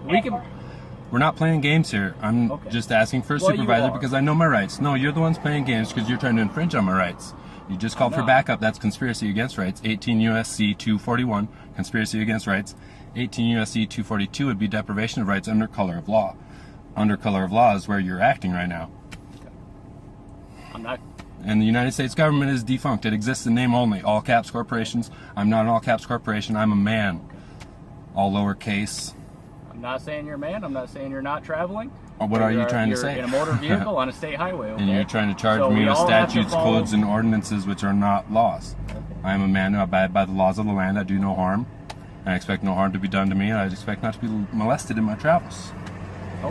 We're not playing games here. I'm just asking for a supervisor because I know my rights. No, you're the ones playing games because you're trying to infringe on my rights. You just called for backup. That's conspiracy against rights. 18 U.S.C. 241, conspiracy against rights. 18 U.S.C. 242 would be deprivation of rights under color of law. Under color of law is where you're acting right now. I'm not. And the United States government is defunct. It exists in name only. All caps corporations. I'm not an all caps corporation. I'm a man. All lowercase. I'm not saying you're a man. I'm not saying you're not traveling. Or what are you trying to say? You're in a motor vehicle on a state highway. Okay? And you're trying to charge me with statutes, codes, and ordinances which are not laws. Okay. I am a man who abide by the laws of the land. I do no harm. I expect no harm to be done to me. And I expect not to be molested in my travels.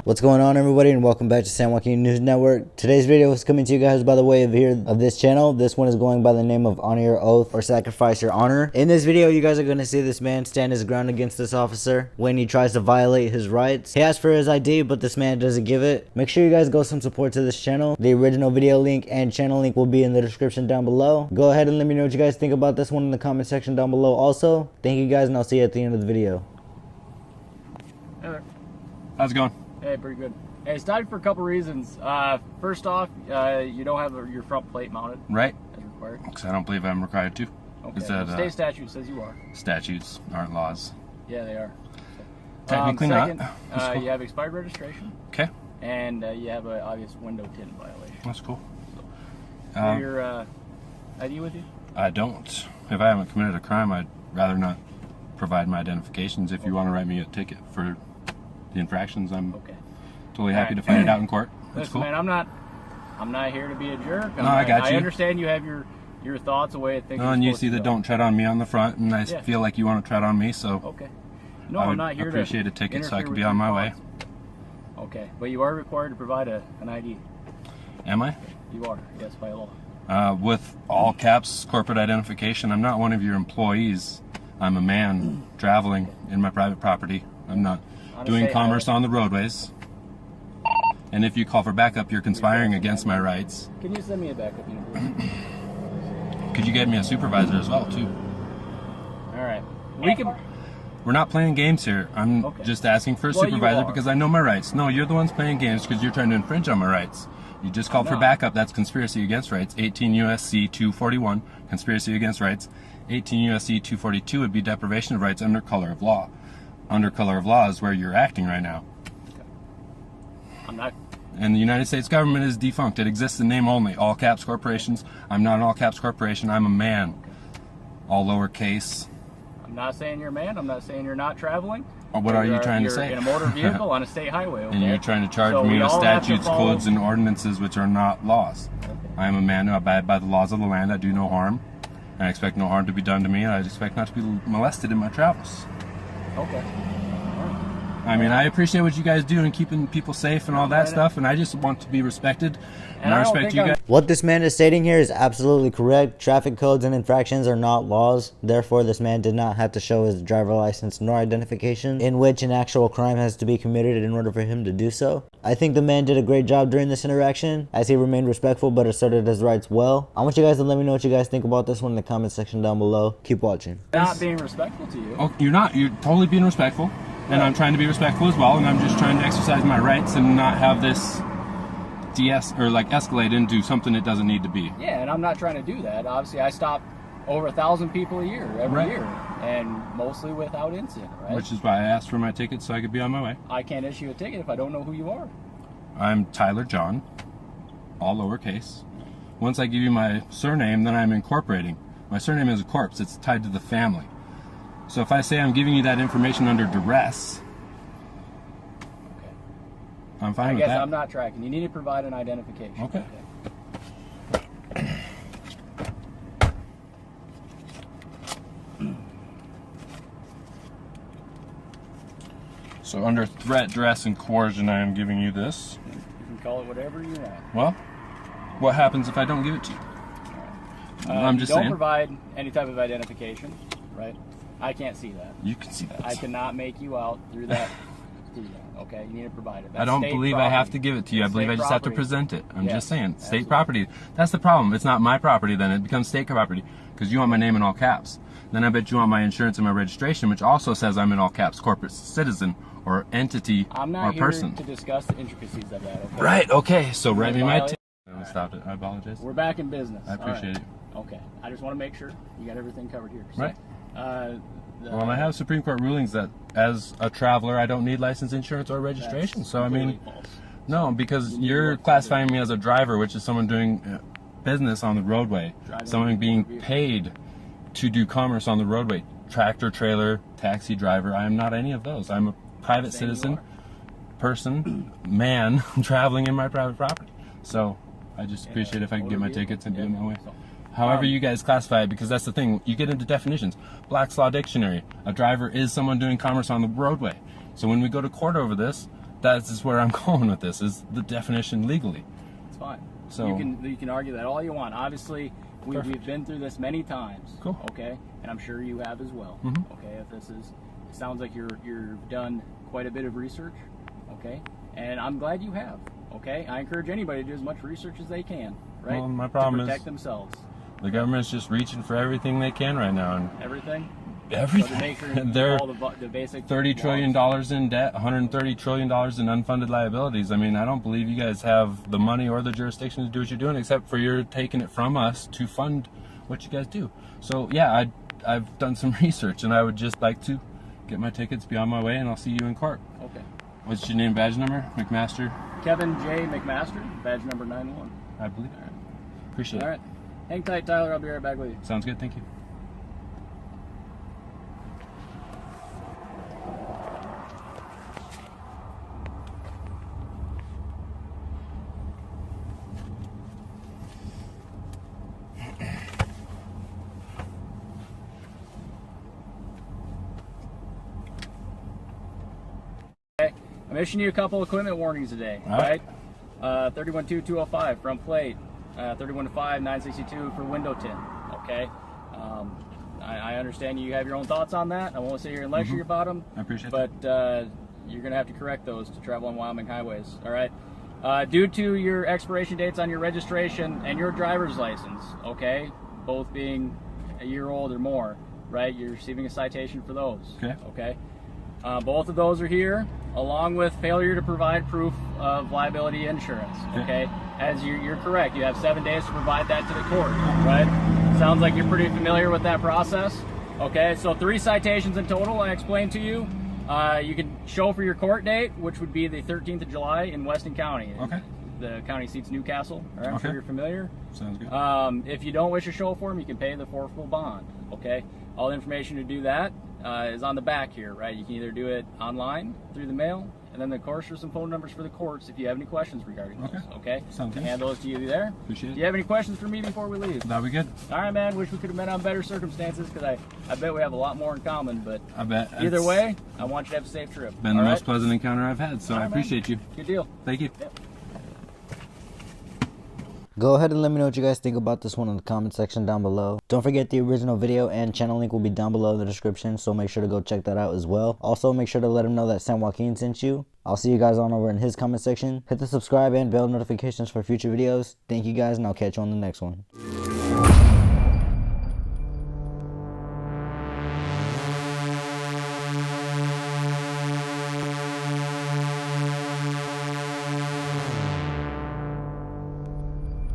What's going on, everybody, and welcome back to San Joaquin News Network. Today's video is coming to you guys by the way of this channel. This one is going by the name of Honor Your Oath or Sacrifice Your Honor. In this video, you guys are going to see this man stand his ground against this officer when he tries to violate his rights. He asks for his ID, but this man doesn't give it. Make sure you guys go some support to this channel. The original video link and channel link will be in the description down below. Go ahead and let me know what you guys think about this one in the comment section down below also. Thank you guys, and I'll see you at the end of the video. Hey there. How's it going? Hey, pretty good. Hey, it's tied for a couple reasons. First off, you don't have your front plate mounted. Right. As required. Because I don't believe I'm required to. Okay. Is that, state statute says you are. Statutes aren't laws. Yeah, they are. Technically second, not. You have expired registration. Okay. And you have an obvious window tint violation. That's cool. So, your ID with you? I don't. If I haven't committed a crime, I'd rather not provide my identifications. If you want to write me a ticket for the infractions, I'm totally happy to fight it out in court. That's Listen, cool. man, I'm not here to be a jerk. I got you. I understand you have your thoughts, a way of thinking. And you see that don't tread on me on the front, and I feel like you want to tread on me, so okay. No, I'm not here to appreciate a ticket so I can be on my way. Okay, but you are required to provide an ID. Am I? You are, yes, by law. With all caps corporate identification, I'm not one of your employees. I'm a man traveling in my private property. I'm not doing commerce on the roadways. And if you call for backup, you're conspiring against my rights. Can you send me a backup unit, please? Could you get me a supervisor as well, too? All right. We're not playing games here. I'm just asking for a supervisor because I know my rights. No, you're the ones playing games because you're trying to infringe on my rights. You just called for backup. That's conspiracy against rights. 18 U.S.C. 241, conspiracy against rights. 18 U.S.C. 242 would be deprivation of rights under color of law. Under color of law is where you're acting right now. I'm not. And the United States government is defunct. It exists in name only. All caps corporations. I'm not an all caps corporation. I'm a man. All lowercase. I'm not saying you're a man. I'm not saying you're not traveling. Or what are you trying to say? You're in a motor vehicle on a state highway. Okay? And you're trying to charge me with statutes, codes, and ordinances which are not laws. I am a man who abide by the laws of the land. I do no harm. I expect no harm to be done to me. And I expect not to be molested in my travels. Okay. I mean, I appreciate what you guys do in keeping people safe and all that stuff, and I just want to be respected, and I respect you guys. What this man is stating here is absolutely correct. Traffic codes and infractions are not laws. Therefore, this man did not have to show his driver license nor identification, in which an actual crime has to be committed in order for him to do so. I think the man did a great job during this interaction, as he remained respectful but asserted his rights well. I want you guys to let me know what you guys think about this one in the comment section down below. Keep watching. Not being respectful to you. Oh, you're not. You're totally being respectful. And I'm trying to be respectful as well, and I'm just trying to exercise my rights and not have this escalate into something it doesn't need to be. Yeah, and I'm not trying to do that. Obviously, I stop over 1,000 people a year, every year, and mostly without incident, right? Which is why I asked for my ticket so I could be on my way. I can't issue a ticket if I don't know who you are. I'm Tyler John, all lowercase. Once I give you my surname, then I'm incorporating. My surname is a corpse. It's tied to the family. So if I say I'm giving you that information under duress, I'm fine with that. I guess I'm not tracking. You need to provide an identification. Okay. So under threat, duress, and coercion, I am giving you this. You can call it whatever you want. Well, what happens if I don't give it to you? I'm just saying. Don't provide any type of identification, right? I can't see that. You can see that. I cannot make you out through that to you. Okay, you need to provide it. I don't believe I have to give it to you. I believe I just have to present it. I'm just saying, state property. That's the problem. It's not my property then. It becomes state property because you want my name in all caps. Then I bet you want my insurance and my registration, which also says I'm in all caps, corporate citizen or entity I'm not or here person. to discuss the intricacies of that. Okay? Right. Okay. So write me my. I stopped it. I apologize. We're back in business. I appreciate it. Okay. I just want to make sure you got everything covered here. So, Right. Well, I have Supreme Court rulings that as a traveler, I don't need license, insurance, or registration. So I mean, false. no, because you're classifying me as a driver, which is someone doing business on the roadway, someone being paid to do commerce on the roadway, tractor, trailer, taxi driver. I am not any of those. I'm a private citizen, person, man, traveling in my private property. So I just appreciate if I can get my tickets and do it my way. However you guys classify it, because that's the thing, you get into definitions. Black's Law Dictionary, a driver is someone doing commerce on the roadway. So when we go to court over this, that's where I'm going with this, is the definition legally. It's fine. So you can argue that all you want. Obviously, we've been through this many times. Cool. Okay, and I'm sure you have as well. Mm-hmm. Okay, if it sounds like you've done quite a bit of research. Okay, and I'm glad you have. Okay, I encourage anybody to do as much research as they can. Right. Well, my problem to protect is themselves. The government's just reaching for everything they can right now, and Everything. everything. So to make sure They're all the basic $30 trillion in debt, $130 trillion in unfunded liabilities. I mean, I don't believe you guys have the money or the jurisdiction to do what you're doing, except for you're taking it from us to fund what you guys do. So yeah, I've done some research, and I would just like to get my tickets, be on my way, and I'll see you in court. Okay. What's your name, badge number? McMaster? Kevin J. McMaster, badge number 91. I believe it. Appreciate All it. right. Hang tight, Tyler. I'll be right back with you. Sounds good. Thank you. Okay. I'm issuing you a couple equipment warnings today. All right. 312205 front plate. 3115-962 for window tint. Okay. I understand you have your own thoughts on that. I won't sit here and lecture you about them. I appreciate but you're going to have to correct those to travel on Wyoming highways. All right. Due to your expiration dates on your registration and your driver's license, okay, both being a year old or more, right, you're receiving a citation for those. Okay. Okay. Both of those are here, along with failure to provide proof of liability insurance. Okay. As you're correct, you have 7 days to provide that to the court, right? Sounds like you're pretty familiar with that process. Okay, so 3 citations in total. I explained to you. You can show for your court date, which would be the 13th of July in Weston County. Okay. The county seats Newcastle. All right, I'm sure you're familiar. Sounds good. If you don't wish to show for them, you can pay the forfeit bond. Okay. All the information to do that is on the back here, right? You can either do it online through the mail, and then of course there's some phone numbers for the courts if you have any questions regarding those. Okay. Sounds good. Hand those to you there. Appreciate it. Do you have any questions for me before we leave? That'll be good. All right, man. Wish we could have met on better circumstances, because I bet we have a lot more in common. But I bet. either way, I want you to have a safe trip. Been the most pleasant encounter I've had, so I appreciate you. Good deal. Thank you. Yep. Go ahead and let me know what you guys think about this one in the comment section down below. Don't forget the original video and channel link will be down below in the description, so make sure to go check that out as well. Also, make sure to let him know that San Joaquin sent you. I'll see you guys on over in his comment section. Hit the subscribe and bell notifications for future videos. Thank you guys, and I'll catch you on the next one.